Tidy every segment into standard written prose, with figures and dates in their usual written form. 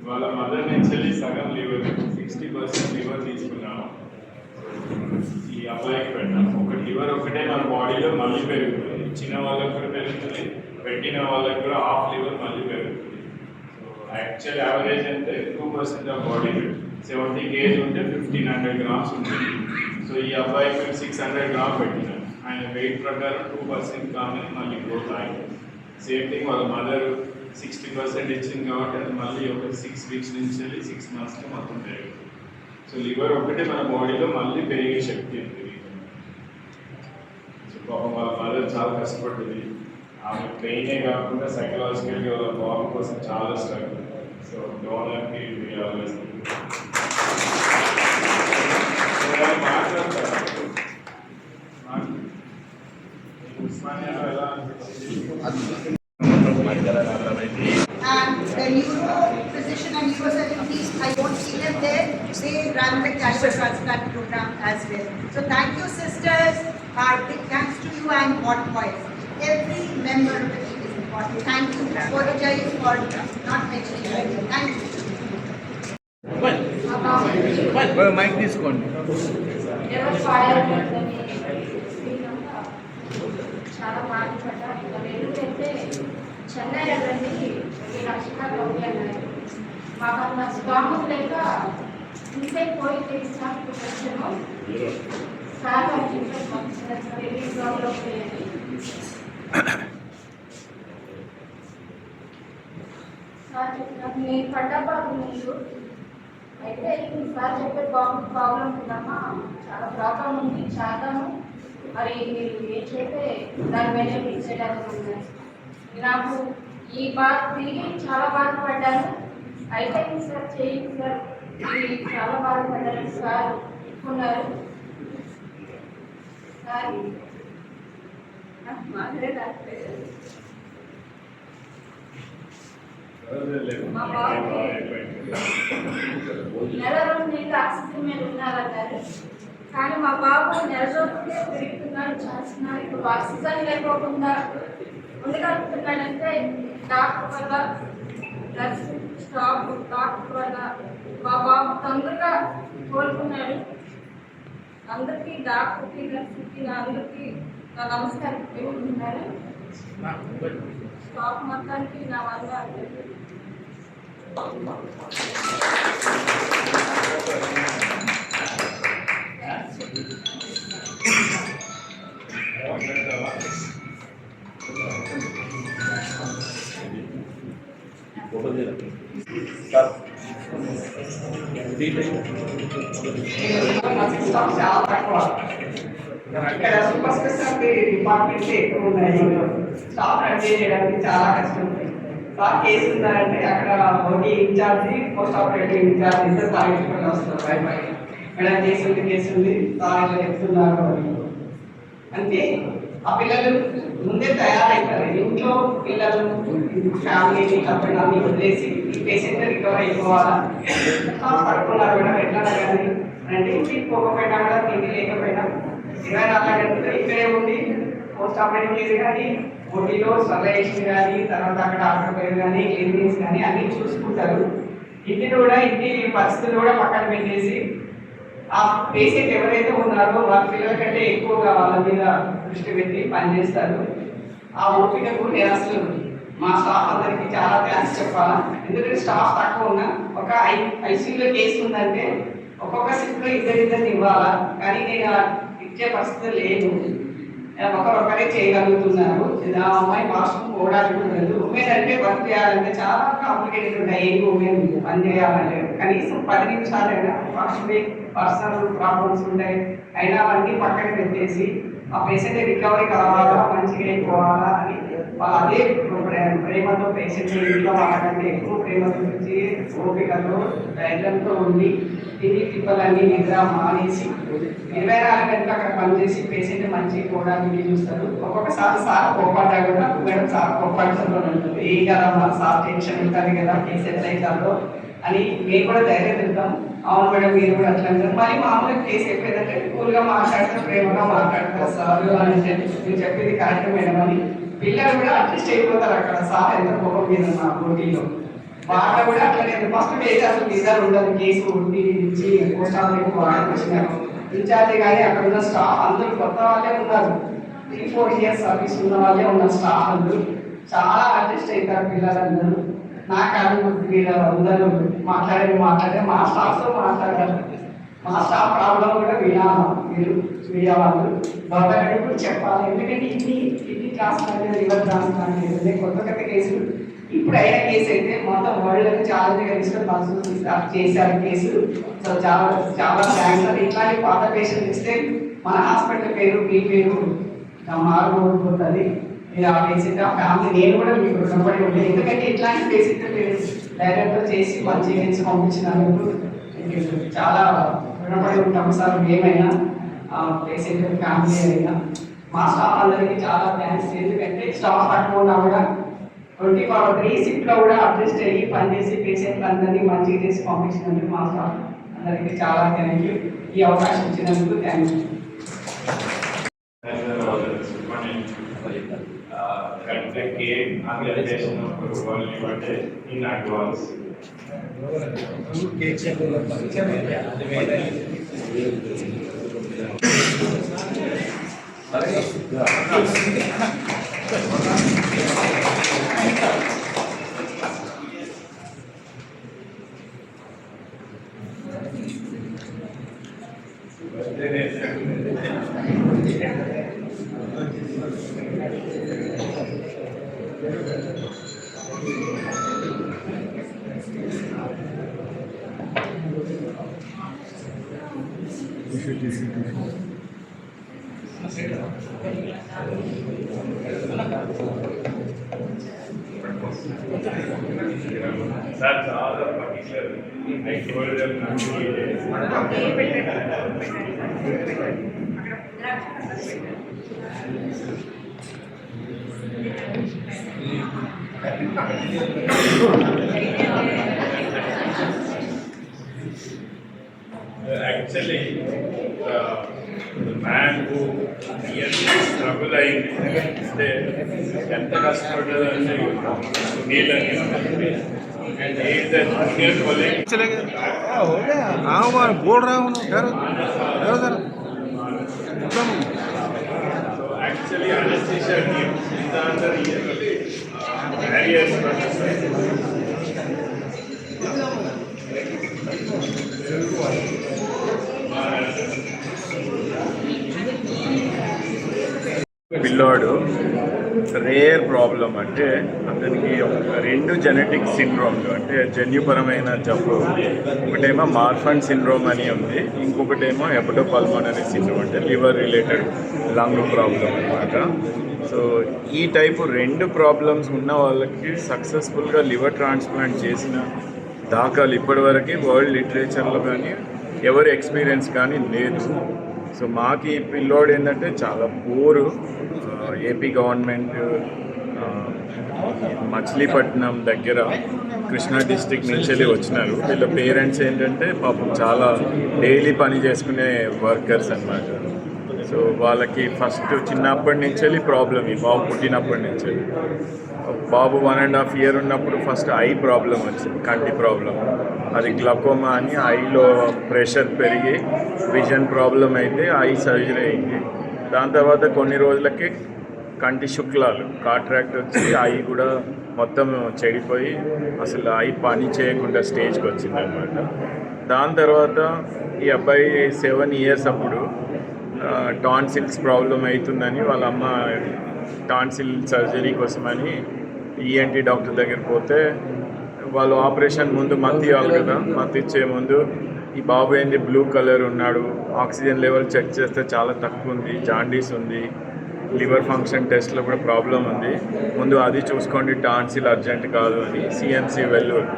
వాళ్ళ మదర్ నుంచి సగం లివర్ 60% లివర్ తీసుకున్నాము. ఈ అబ్బాయికి పెట్టాం. ఒక లివర్ ఒకటే మన బాడీలో మళ్ళీ పెరుగుతుంది. చిన్న వాళ్ళకి కూడా పెరుగుతుంది, పెట్టిన వాళ్ళకి కూడా హాఫ్ లివర్ మళ్ళీ పెరుగుతుంది. సో యాక్చువల్ యావరేజ్ అంటే 2% ఆఫ్ బాడీ వెయిట్. 70 kg ఉంటే 1500 grams ఉంటుంది. సో ఈ అబ్బాయికి 600 grams పెట్టినాం. ఆయన వెయిట్ ప్రకారం 2% కానీ మళ్ళీ గ్రోత్ అయింది. సేమ్ థింగ్ వాళ్ళ మదర్ 60% ఇచ్చింది కాబట్టి అది మళ్ళీ ఒక 6 weeks నుంచి 6 monthsకి మొత్తం పెరుగుతుంది. సో లివర్ ఒకటే మన బాడీలో మళ్ళీ పెరిగే శక్తి ఉంది. సో పాపం వాళ్ళ మదర్ చాలా కష్టపడుతుంది. ఆమె పెయినే కాకుండా సైకలాజికల్గా వాళ్ళ బాబు కోసం చాలా స్ట్రగుల్. సో డోనర్కి మాట్లాడతారు. ఉస్మానియాలో ఎలా అనిపించింది? And the neuro physician and neurosurgeons, I don't see them there. They run the cancer transplant program as well. So thank you, sisters. Our big thanks to you and Hot Boys. Every member of the team is important. Thank you. Apologize for not mentioning it. Thank you. Well, mic తీసుకోండి. చాలా బాధపడ్డారు. ఎందుకంటే చెన్నై వెళ్ళండి 2 లక్షల రూపాయలు అన్నారు. మాకు అన్న స్థామం లేక ఇంతే పోయి తీసుకు వచ్చాము. సార్ సార్ చెప్పినారు మీ పడ్డబాబు మీరు అయితే సార్ చెప్పే ప్రాబ్లం ఉందమ్మా, చాలా ప్రాబ్లం ఉంది, చేద్దాము, మరి మీరు ఏం చెప్తే దాని మీద డిసైడ్ అవుతుంది. నాకు ఈ బాధ తిరిగి చాలా బాధపడ్డాను. అయితే సార్ చేయండి సార్, ఇది చాలా బాధపడ్డాను సార్ ఉన్నారు. సార్ మా బాబుకి నెల రోజు నీళ్ళు ఆక్సిజన్ మీద ఉన్నారన్నారు. కానీ మా బాబు నెల రోజులకే పెరుగుతున్నాడు, చేస్తున్నాడు. ఇప్పుడు ఆక్సిజన్ లేకోకుండా ఉండగలుగుతున్నాడంటే డాక్టర్ వల్ల, నర్స్ స్టాఫ్ డాక్టర్ వల్ల మా బాబు తొందరగా కోలుకున్నాడు. అందరికీ డాక్టర్కి, నర్సుకి, అందరికీ నా నమస్కారం తెలుపుతున్నాను. స్టాఫ్ మొత్తానికి నా వల్ల ఇక్కడ సూపర్ స్పెషాలిటీ డిపార్ట్మెంట్స్ ఎక్కువ ఉన్నాయి. స్టాఫ్ అడ్జస్ట్ చేయడానికి చాలా కష్టం. సార్ కేసు ఉందంటే అక్కడ OT incharge, post operative incharge ఇద్దరు తాగించుకొని వస్తారు. వైఫై మేడం కేసు ఉంది సార్ ఇట్లా చెప్తున్నారు అంటే ఆ పిల్లలు ముందే తయారవుతారు. ఇంట్లో పిల్లలు ఫ్యామిలీని కంపెనీ వదిలేసి ఈ పేషెంట్ రికవర్ అయిపోవాలా, పడుకున్నారు మేడం ఎట్లా కానీ అంటే ఇంటికి పోకపోయినా కూడా తిండి లేకపోయినా 24 గంటలు ఇక్కడే ఉండి పోస్ట్ ఆపరేటివ్ కేసు కానీ, ఓటీలో స్టెరిలైజేషన్ కానీ, తర్వాత అక్కడ డాక్టర్ పేరు కానీ, క్లీనింగ్స్ కానీ అన్నీ చూసుకుంటారు. ఇంటిని కూడా ఇంటి పరిస్థితులు కూడా పక్కన పెట్టేసి ఆ పేషెంట్ ఎవరైతే ఉన్నారో వాళ్ళ పిల్లల కంటే ఎక్కువగా వాళ్ళ మీద దృష్టి పెట్టి పనిచేస్తారు. ఆ ఓపికకు నేను అసలు మా స్టాఫ్ అందరికీ చాలా థ్యాంక్స్ చెప్పాలా. ఎందుకంటే స్టాఫ్ తక్కువ ఉన్నా ఒక ఐసీయూలో కేసు ఉందంటే ఒక్కొక్క షిఫ్ట్లో ఇద్దరిద్దరిని ఇవ్వాలా, కానీ నేను ఇచ్చే పరిస్థితి లేదు. ఒకరొకరే చేయగలుగుతున్నారు. ఆ అమ్మాయి వాష్రూమ్ పోవడానికి ఉండదు. ఉమెన్ అంటే వర్క్ చేయాలంటే చాలా కాంప్లికేటెడ్ ఉంటాయి. ఏ ఉమెన్ పని చేయాలంటే కనీసం 10 నిమిషాలైనా వాష్రూమ్ పర్సనల్ ప్రాబ్లమ్స్ ఉంటాయి. అయినా అవన్నీ పక్కన పెట్టేసి ఆ పేషెంట్ రికవరీ కావాలా, మంచిగా అయిపోవాలా అని వాళ్ళు అదే ప్రేమతో పేషెంట్ ఇంట్లో వాళ్ళకంటే ఎక్కువ ప్రేమ చూపించి ఓపికతో ధైర్యంతో ఉండి తిని తిప్పలన్నీ నిద్ర మానేసి 24 గంటలు అక్కడ పనిచేసి పేషెంట్ మంచి పోవడానికి చూస్తారు. ఒక్కొక్కసారి సార్ కోపడ్డా కూడా మేడం సార్ కోపడుతూ ఉంటుంది. ఏం కదమ్మా సార్ టెన్షన్ ఉంటుంది కదా కేసు ఎట్లా అవుతారో అని మేము కూడా ధైర్యం ఇద్దాం. అవును మేడం మీరు కూడా అట్లా అంటారు. మరి మామూలుగా కేసు అయిపోయిందంటే కూల్గా మాట్లాడతారు, ప్రేమగా మాట్లాడతారు సార్ అని మీరు చెప్పేది కరెక్ట్ మేడం అని పిల్లలు కూడా అడ్జస్ట్ అయిపోతారు. అక్కడ సార్ ఎంత కోపం మీద ఉన్న పోటీలో వాళ్ళు కూడా అట్లనే ఫస్ట్ పేజ్ అసలు నిజాలు ఉండదు. కేసు ఉండి నుంచి పోస్ట్ ఆఫీస్ వాళ్ళకి వచ్చినారు ఇన్ఛార్జి కానీ అక్కడ ఉన్న స్టాఫ్ అందరూ కొత్త వాళ్ళే ఉన్నారు. 3-4 ఇయర్స్ సర్వీస్ ఉన్న వాళ్ళే ఉన్నారు స్టాఫ్ అందరూ. చాలా అడ్జస్ట్ అవుతారు పిల్లలందరూ. నా కాదు వీళ్ళ అందరూ మాట్లాడే మా స్టాఫ్తో మాట్లాడారు. మా స్టాఫ్ ప్రాబ్లం కూడా వినాలి మీరు మీడియా వాళ్ళు గవర్నమెంట్ కూడా చెప్పాలి. ఎందుకంటే ఇన్ని ట్రాన్స్ప్లాంట్ లివర్ ట్రాన్స్ప్లాంట్ లేదంటే కొత్త కేసులు ఇప్పుడు అయిన కేసు అయితే మొత్తం వరల్డ్ ఛాలెంజ్గా తీసుకొని చేశారు కేసు. సో చాలా చాలా థ్యాంక్స్ అని ఇట్లాంటి పాత పేషెంట్ ఇస్తే మన హాస్పిటల్ పేరు మీ పేరు మారిపోతుంది. మీరు ఆ పేషెంట్ ఆ ఫ్యామిలీ నేను కూడా మీకు రుణపడి ఉంటాను. ఎందుకంటే ఇట్లాంటి పేషెంట్ మీరు డైరెక్ట్గా చేసి మంచి చేసి పంపించినందుకు చాలా రుణపడి ఉంటాము సార్. ఏమైనా పేషెంట్ ఫ్యామిలీ అయినా మా స్టాఫ్ అందరికీ చాలా థ్యాంక్స్. ఎందుకంటే స్టాఫ్ తక్కువ కూడా 24/3 షిఫ్ట్లో కూడా అడ్జస్ట్ అయ్యి పనిచేసి పేషెంట్లు అందరినీ మంచిగా చేసి పంపించినందుకు మా స్టాఫ్ అందరికీ చాలా థ్యాంక్ యూ. ఈ అవకాశం ఇచ్చినందుకు thank you. in advance. That's all the particular. I told them not to eat it. Actually, the man who really struggled ఎంత కష్టపడ్డదంటే and he is a junior colleague. चले गए हो गया हाँ बार बोल रहा हूँ ठहरो ठहरो So actually anesthesia team is under various పిల్లోడు రేర్ ప్రాబ్లం అంటే అతనికి ఒక 2 జెనెటిక్ సిండ్రోమ్లు అంటే జన్యుపరమైన జబ్బు. ఒకటేమో మార్ఫన్ సిండ్రోమ్ అని ఉంది, ఇంకొకటేమో హెపటోపల్మోనరీ సిండ్రోమ్ అంటే లివర్ రిలేటెడ్ లంగ్ ప్రాబ్లం అన్నమాట. సో ఈ టైపు 2 ప్రాబ్లమ్స్ ఉన్న వాళ్ళకి సక్సెస్ఫుల్గా లివర్ ట్రాన్స్ప్లాంట్ చేసిన దాఖలు ఇప్పటివరకు వరల్డ్ లిటరేచర్లో కానీ ఎవరి ఎక్స్పీరియన్స్ కానీ లేదు. సో మాకు ఈ పిల్లోడు ఏంటంటే చాలా పూరు. ఏపీ గవర్నమెంట్ మచిలీపట్నం దగ్గర కృష్ణా డిస్ట్రిక్ట్ నుంచి వెళ్ళి వచ్చినారు. వీళ్ళ పేరెంట్స్ ఏంటంటే పాపం చాలా డైలీ పని చేసుకునే వర్కర్స్ అన్నమాట. సో వాళ్ళకి ఫస్ట్ చిన్నప్పటి నుంచి వెళ్ళి ప్రాబ్లం, ఈ బాబు పుట్టినప్పటి నుంచి వెళ్ళి బాబు 1.5 year ఉన్నప్పుడు ఫస్ట్ ఐ ప్రాబ్లం వచ్చింది, కంటి ప్రాబ్లం. అది గ్లకోమా అని, ఐలో ప్రెషర్ పెరిగి విజన్ ప్రాబ్లం అయితే ఐ సర్జరీ అయింది. దాని తర్వాత కొన్ని రోజులకి కంటి శుక్లాలు కాంట్రాక్ట్ వచ్చి ఐ కూడా మొత్తం చెడిపోయి అసలు ఐ పని చేయకుండా స్టేజ్కి వచ్చింది అనమాట. దాని తర్వాత ఈ అబ్బాయి 7 years అప్పుడు టాన్సిల్స్ ప్రాబ్లం అవుతుందని వాళ్ళ అమ్మ టాన్సిల్ సర్జరీ కోసమని ఈఎన్టీ డాక్టర్ దగ్గర పోతే వాళ్ళు ఆపరేషన్ ముందు మత్తు ఇవ్వాలి కదా, మత్తు ఇచ్చే ముందు ఈ బాబు ఏంది బ్లూ కలర్ ఉన్నాడు, ఆక్సిజన్ లెవెల్ చెక్ చేస్తే చాలా తక్కువ ఉంది, జాండీస్ ఉంది, లివర్ ఫంక్షన్ టెస్ట్లో కూడా ప్రాబ్లం ఉంది, ముందు అది చూసుకోండి, టాన్సిల్ అర్జెంట్ కాదు అని సిఎంసి వెల్లూరు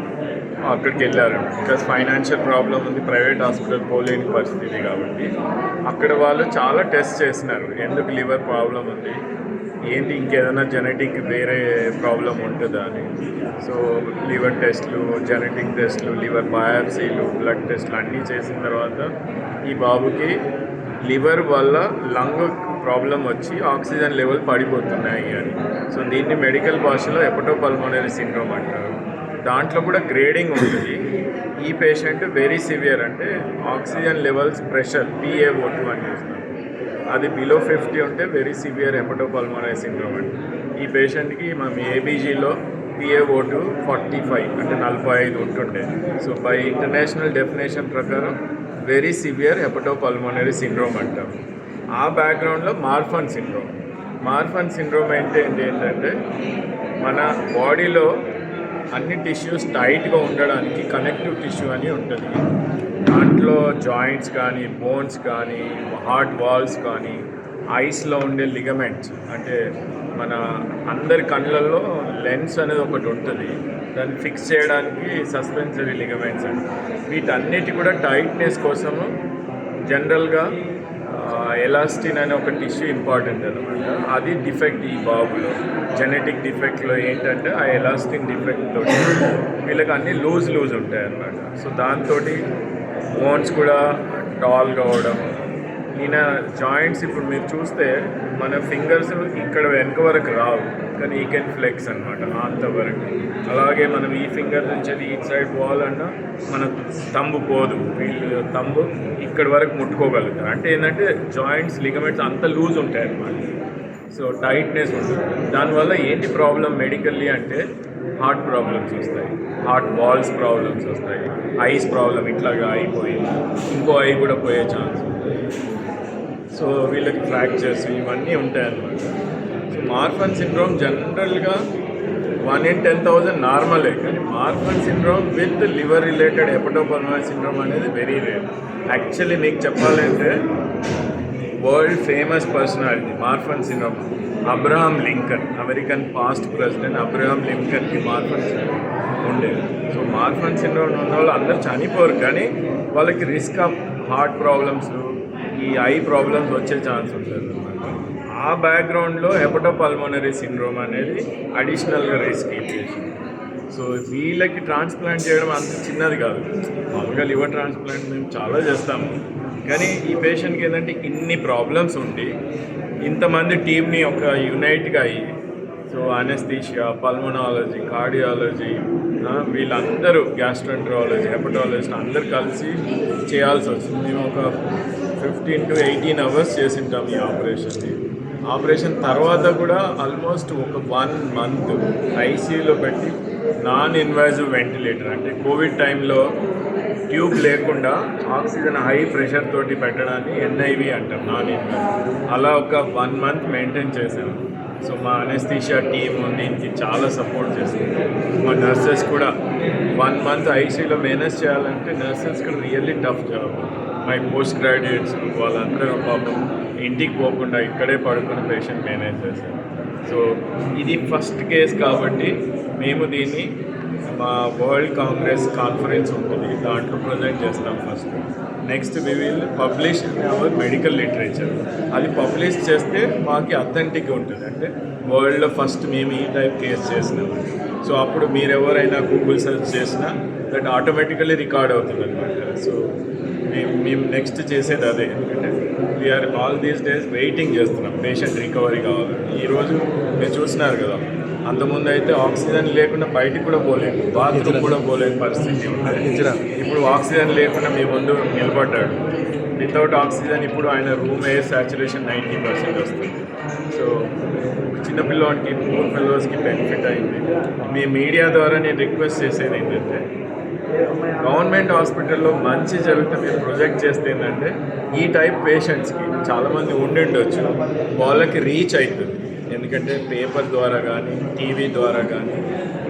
అక్కడికి వెళ్ళారు. బికాస్ ఫైనాన్షియల్ ప్రాబ్లం ఉంది, ప్రైవేట్ హాస్పిటల్ పోలేని పరిస్థితి కాబట్టి అక్కడ వాళ్ళు చాలా టెస్ట్ చేసినారు, ఎందుకు లివర్ ప్రాబ్లం ఉంది, ఏంటి ఇంకేదైనా జెనెటిక్ వేరే ప్రాబ్లం ఉంటుందా అని. సో లివర్ టెస్ట్లు, జెనెటిక్ టెస్ట్లు, లివర్ బయాప్సీలు, బ్లడ్ టెస్ట్లు అన్నీ చేసిన తర్వాత ఈ బాబుకి లివర్ వల్ల లంగ్ ప్రాబ్లం వచ్చి ఆక్సిజన్ లెవెల్ పడిపోతున్నాయి అని. సో దీన్ని మెడికల్ భాషలో హెపటోపల్మోనరీ సిండ్రోమ్ అంటారు. దాంట్లో కూడా గ్రేడింగ్ ఉంటుంది. ఈ పేషెంట్ వెరీ సివియర్, అంటే ఆక్సిజన్ లెవెల్స్ ప్రెషర్ PaO2 అని చూస్తాం, అది బిలో 50 ఉంటే వెరీ సివియర్ హెపటోపల్మోనరీ సిండ్రోమ్ అండి. ఈ పేషెంట్కి మనం ఏబీజీలో PaO2 45 అంటే 45 ఉంటుండే. సో బై ఇంటర్నేషనల్ డెఫినేషన్ ప్రకారం వెరీ సివియర్ హెపటోపల్మోనరీ సిండ్రోమ్ అంటాం. ఆ బ్యాక్గ్రౌండ్లో మార్ఫన్ సిండ్రోమ్ ఏంటంటే మన బాడీలో అన్ని టిష్యూస్ టైట్గా ఉండడానికి కనెక్టివ్ టిష్యూ అని ఉంటుంది. దాంట్లో జాయింట్స్ కానీ, బోన్స్ కానీ, హార్ట్ వాల్స్ కానీ, ఐస్లో ఉండే లిగమెంట్స్, అంటే మన అందరి కళ్ళల్లో లెన్స్ అనేది ఒకటి ఉంటుంది, దాన్ని ఫిక్స్ చేయడానికి సస్పెన్సరీ లిగమెంట్స్ అండి. వీటన్నిటి కూడా టైట్నెస్ కోసము జనరల్గా ఎలాస్టిన్ అనే ఒక టిష్యూ ఇంపార్టెంట్ అనమాట. అది డిఫెక్ట్ ఈ బాబులో, జెనెటిక్ డిఫెక్ట్లో ఏంటంటే ఆ ఎలాస్టిన్ డిఫెక్ట్తో వీళ్ళకి అన్నీ లూజ్ ఉంటాయి అన్నమాట. సో దాంతో బోన్స్ కూడా టాల్ కావడం, ఈయన జాయింట్స్ ఇప్పుడు మీరు చూస్తే మన ఫింగర్స్ ఇక్కడ వెనక వరకు రావు, కానీ ఈ కెన్ ఫ్లెక్స్ అనమాట అంతవరకు. అలాగే మనం ఈ ఫింగర్ నుంచి ఈ సైడ్ పోవాలన్నా మన తంబు పోదు, వీళ్ళు తంబు ఇక్కడి వరకు ముట్టుకోగలుగుతారు. అంటే ఏంటంటే జాయింట్స్ లిగమెంట్స్ అంత లూజ్ ఉంటాయి అన్నమాట. సో టైట్నెస్ ఉంటుంది. దానివల్ల ఏంటి ప్రాబ్లం మెడికల్లీ అంటే హార్ట్ ప్రాబ్లమ్స్ వస్తాయి, హార్ట్ వాల్స్ ప్రాబ్లమ్స్ వస్తాయి, ఐస్ ప్రాబ్లం ఇట్లాగా అయిపోయింది, ఇంకో ఐ కూడా పోయే ఛాన్స్ ఉంటుంది. సో వీళ్ళకి ఫ్రాక్చర్స్ ఇవన్నీ ఉంటాయన్నమాట. సో మార్ఫన్ సిండ్రోమ్ జనరల్గా 1 in 10,000 నార్మలే, కానీ Marfan syndrome with liver related hepatopulmonary syndrome అనేది వెరీ రేర్. యాక్చువల్లీ మీకు చెప్పాలంటే world famous personality Marfan syndrome Abraham Lincoln, American past president Abraham లింకన్కి మార్ఫన్ సిండ్రోమ్ ఉండేది. సో మార్ఫన్ సిండ్రోమ్ ఉన్న వాళ్ళు అందరూ చనిపోరు, కానీ వాళ్ళకి రిస్క్ ఆఫ్ హార్ట్ ప్రాబ్లమ్స్, ఈ ఐ ప్రాబ్లమ్స్ వచ్చే ఛాన్స్ ఉంటుంది అన్నమాట. ఆ బ్యాక్గ్రౌండ్లో హెపటోపల్మోనరీ సిండ్రోమ్ అనేది అడిషనల్గా రిస్క్ పేషెంట్. సో వీళ్ళకి ట్రాన్స్ప్లాంట్ చేయడం అంత చిన్నది కాదు. మామూలుగా లివర్ ట్రాన్స్ప్లాంట్ మేము చాలా చేస్తాము, కానీ ఈ పేషెంట్కి ఏంటంటే ఇన్ని ప్రాబ్లమ్స్ ఉండి ఇంతమంది టీమ్ని ఒక యునైట్గా అయ్యి, సో అనెస్థీషియా, పల్మనాలజీ, కార్డియాలజీ, వీళ్ళందరూ గ్యాస్ట్రోఎంట్రాలజీ, హెపటాలజిస్ట్ అందరు కలిసి చేయాల్సి వచ్చింది. మేము ఒక 15 to 18 hours చేసింటాం ఈ ఆపరేషన్ని. ఆపరేషన్ తర్వాత కూడా ఆల్మోస్ట్ ఒక 1 month ఐసీయూలో పెట్టి నాన్ ఇన్వాజివ్ వెంటిలేటర్, అంటే కోవిడ్ టైంలో ట్యూబ్ లేకుండా ఆక్సిజన్ హై ప్రెషర్ తోటి పెట్టడాన్ని NIV అంటాం, నాన్ ఇన్వాజివ్. అలా ఒక 1 month మెయింటైన్ చేసాము. సో మా అనెస్థీషియా టీము దీనికి చాలా సపోర్ట్ చేస్తుంది. మా నర్సెస్ కూడా 1 month ఐసీయూలో మేనేజ్ చేయాలంటే నర్సెస్ కూడా really tough job. My post graduates వాళ్ళందరూ పాపం ఇంటికి పోకుండా ఇక్కడే పడుకుని పేషెంట్ మేనేజ్ చేశారు. సో ఇది ఫస్ట్ కేస్ కాబట్టి మేము దీన్ని మా వరల్డ్ కాంగ్రెస్ కాన్ఫరెన్స్ ఉంటుంది, దాంట్లో ప్రజెంట్ చేస్తాం first. Next we will publish in our medical literature. అది పబ్లిష్ చేస్తే మాకు అథెంటిక్ ఉంటుంది, అంటే వరల్డ్లో ఫస్ట్ మేము ఈ టైప్ కేసు చేసినాం. సో అప్పుడు మీరు ఎవరైనా గూగుల్ సెర్చ్ చేసినా దట్ ఆటోమేటికల్లీ రికార్డ్ అవుతుంది అనమాట. సో మేము నెక్స్ట్ చేసేది అదే, ఎందుకంటే we're all these days waiting చేస్తున్నాం పేషెంట్ రికవరీ కావాలని. ఈరోజు మీరు చూస్తున్నారు కదా, అంతకుముందు అయితే ఆక్సిజన్ లేకుండా బయటికి కూడా పోలేము, బాత్రూమ్ కూడా పోలేని పరిస్థితి ఉంటుంది. ఇప్పుడు ఆక్సిజన్ లేకుండా మీ ముందు నిలబడ్డాడు, వితౌట్ ఆక్సిజన్ ఇప్పుడు ఆయన రూమ్ ఎయిర్ సాచురేషన్ 90% వస్తుంది. సో ఒక చిన్న పిల్లవాడికి, పూర్ ఫెలోస్కి బెనిఫిట్ అయింది. మీ మీడియా ద్వారా నేను రిక్వెస్ట్ చేసేది ఏంటంటే, గవర్నమెంట్ హాస్పిటల్లో మంచి జరిగితే మీరు ప్రొజెక్ట్ చేస్తే ఏంటంటే ఈ టైప్ పేషెంట్స్కి చాలామంది ఉండిండొచ్చు, వాళ్ళకి రీచ్ అవుతుంది. ఎందుకంటే పేపర్ ద్వారా కానీ, టీవీ ద్వారా కానీ,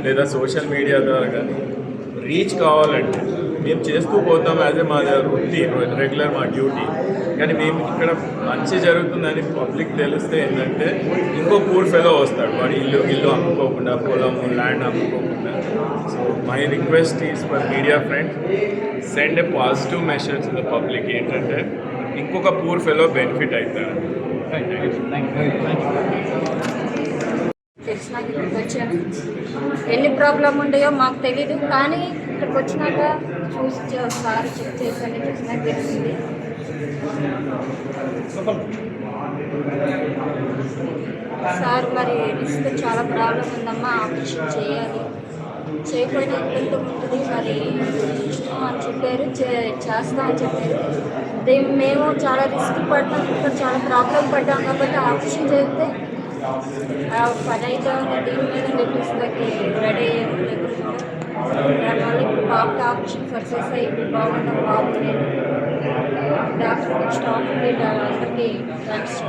లేదా సోషల్ మీడియా ద్వారా కానీ రీచ్ కావాలంటే మేము చేస్తూ పోతాం యాజ్ ఏ మా వృత్తి రెగ్యులర్ మా డ్యూటీ. కానీ మేము ఇక్కడ మంచి జరుగుతుందని పబ్లిక్ తెలిస్తే ఏంటంటే ఇంకో పూర్ ఫెలో వస్తాడు, వాడు ఇల్లు అమ్ముకోకుండా, పొలము ల్యాండ్ అమ్ముకోకుండా. So my request is for media friends, send a positive message to the public ఏంటంటే ఇంకొక పూర్ ఫెలో బెనిఫిట్ అవుతారు. తెలిసినాక ఇక్కడికి వచ్చాను. ఎన్ని ప్రాబ్లం ఉండయో మాకు తెలీదు, కానీ ఇక్కడికి వచ్చినాక చూసి ఒకసారి చెక్ చేసి చూసినాక తెలిసింది. సార్ మరి రిస్క్ చాలా ప్రాబ్లం ఉందమ్మా, ఆపరేషన్ చేయాలి, చేయకపోయినా ఇబ్బంది ఉంటుంది, మరి ఇష్టం అని చెప్పారు, చేస్తామని చెప్పారు. మేము చాలా రిస్క్ పడ్డాం, ఇక్కడ చాలా ప్రాబ్లం పడ్డాం కాబట్టి ఆపరేషన్ చేస్తే పని అయితే దీని మీద లెక్కిస్తాకి రెడీ అయ్యాము. దానివల్ల ఇప్పుడు బాబుకి ఆపరేషన్ సక్సెస్ అయ్యి బాగున్నాం. బాబు నేను డాక్టర్ స్టాఫ్ అందరికీ థ్యాంక్స్.